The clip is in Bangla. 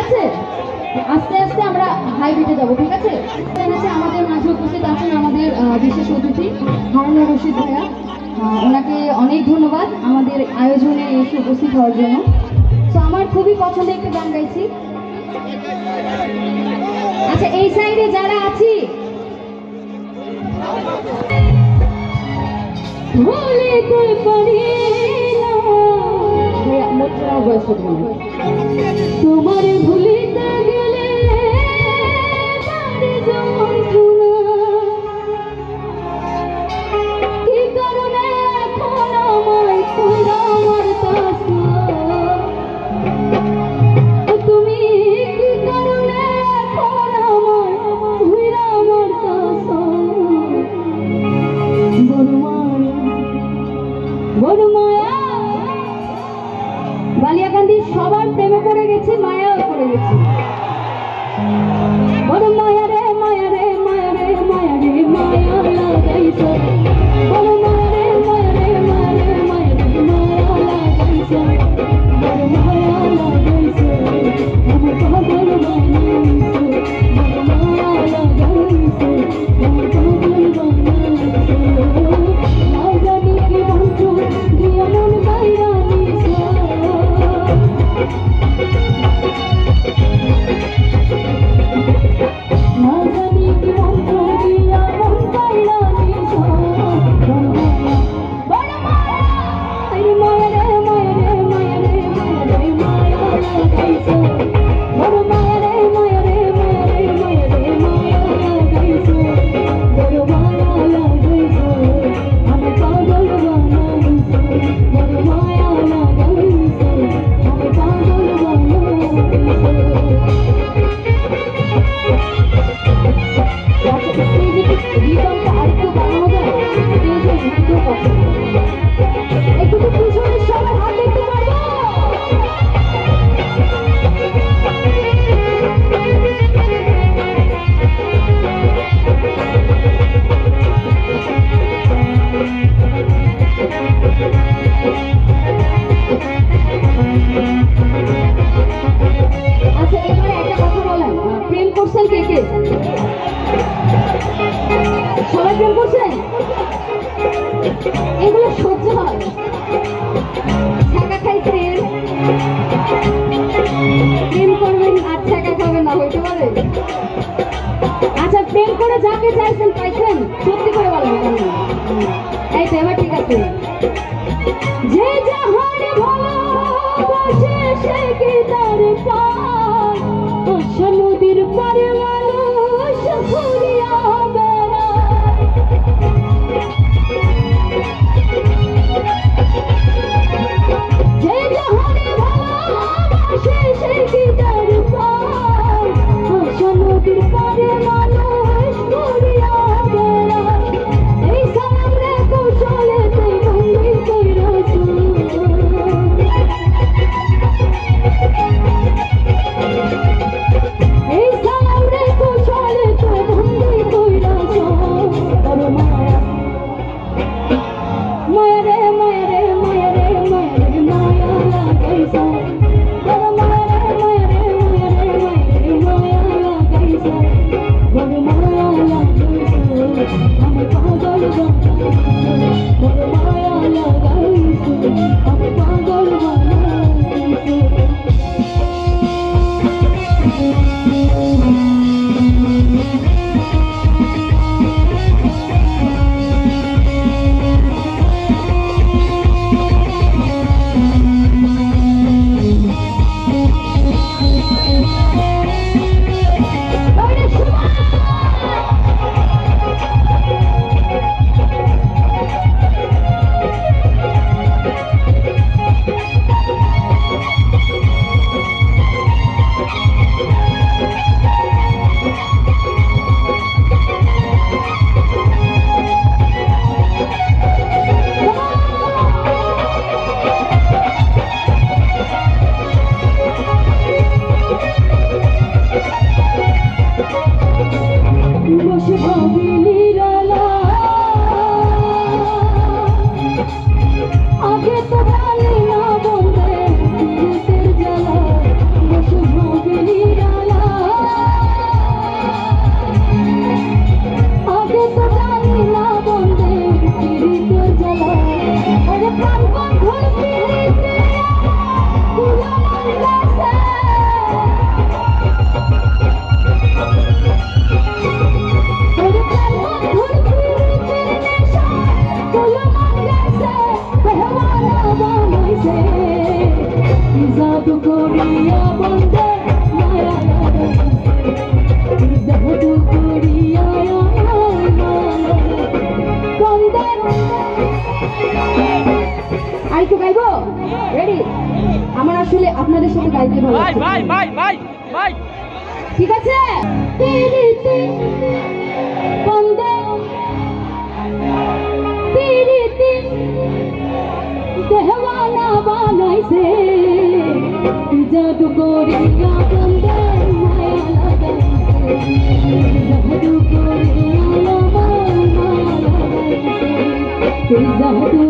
আছে? আস্তে আস্তে আমরা হাইব্রিডে যাবো, ঠিক আছে? আমাদের মাঝে উপস্থিত আছেন আমাদের বিশেষ অতিথি হারুনুর রশিদ ভাইয়া। ওনাকে অনেক ধন্যবাদ আমাদের আয়োজনে এসে উপস্থিত হওয়ার জন্য। তো আমার খুবই পছন্দের একটা গান গাইছি। আচ্ছা, এই সাইডে যারা আছি বলিতে পারি না তোমার ভুলিতে গেলে কি কারণে এখন আমায় আমার তুমি কি কারণে এখন আমায় আমার বড় মায়া বালিয়াকান্দি সবার প্রেমে পড়ে গেছি, মায়াও পড়ে গেছি। বড় মায়া রে মায়া রে মায়া রে মায়া রে মায়া লাগাইছে, বড় মায়া রে মায়া রে মায়া রে মায়া রে মায়া লাগাইছে, বড় মায়া লাগাইছে আমার পাগল বানাইছে, বড় মায়া লাগাইছে আমার পাগল বানাইছে। না জানি কি মন্ত্র দিয়ে মন বাইরা নিছে, না জানি কি মন্ত্র দিয়া মন বাইরা নিছে। বড় মায়া আরে মায়া রে মায়া রে মায়া রে মায়া রে মায়া লাগাইছে, বড় মায়া রে মায়া রে মায়া রে মায়া রে মায়া লাগাইছে, বড় মায়া লাগাইছে আমার পাগল বানাইছে, বড় মায়া লাগাইছে আমার পাগল বানাইছে। রিদমটা আরেকটু বাড়ানো যায়, স্টেজে একটু পছন্দ একটু তো পিছনে সবাই হাত দেখতে পারবো। আচ্ছা, এবারে একটা কথা বলেন, প্রেম করছেন কে কে? সবাই প্রেম করছেন? এগুলো সহ্য হয়? ছ্যাঁকা খাইছেন, প্রেম করবেন আর ছ্যাঁকা খাবেন না, হইতে পারে? আচ্ছা, প্রেম করে যাকে চাইছেন পাইছেন? সত্যি করে বলেন। এই তো এবার ঠিক আছে। যে যাহার ভালোবাসে সে কি তার পার, নদীর পারে মানুষ ঘুরিয়া বেড়ায়, যে যাহার ভালোবাসে সে কি তার পার, নদীর পারে মানুষ ঘুরিয়া বেড়ায়। এই সালাম রে কৌশলে তুই ভঙ্গি কইরাছ, এই সালাম রে কৌশলে তুই ভঙ্গি কইরাছ, বড় মায়া মায়া রে মায়া রে মায়া রে মায়া রে মায়া লাগাইছে, বড় মায়া রে মায়া রে মায়া রে মায়া রে মায়া লাগাইছে, বড় মায়া লাগাইছে আমার পাগল বানাইছে, বড় মায়া লাগাইছে আমার পাগল বানাইছে। আমার আসলে আপনাদের সাথে গাইতে ভালো লাগছে। ভাই ভাই ভাই ভাই ঠিক আছে। পিরিতি বন্দে পিরিতি দেহওয়ালা বানাইছে জাদু করিয়া বন্দে মায়া লাগাইছে জাদু করিয়া মায়া লাগাইছে জাদু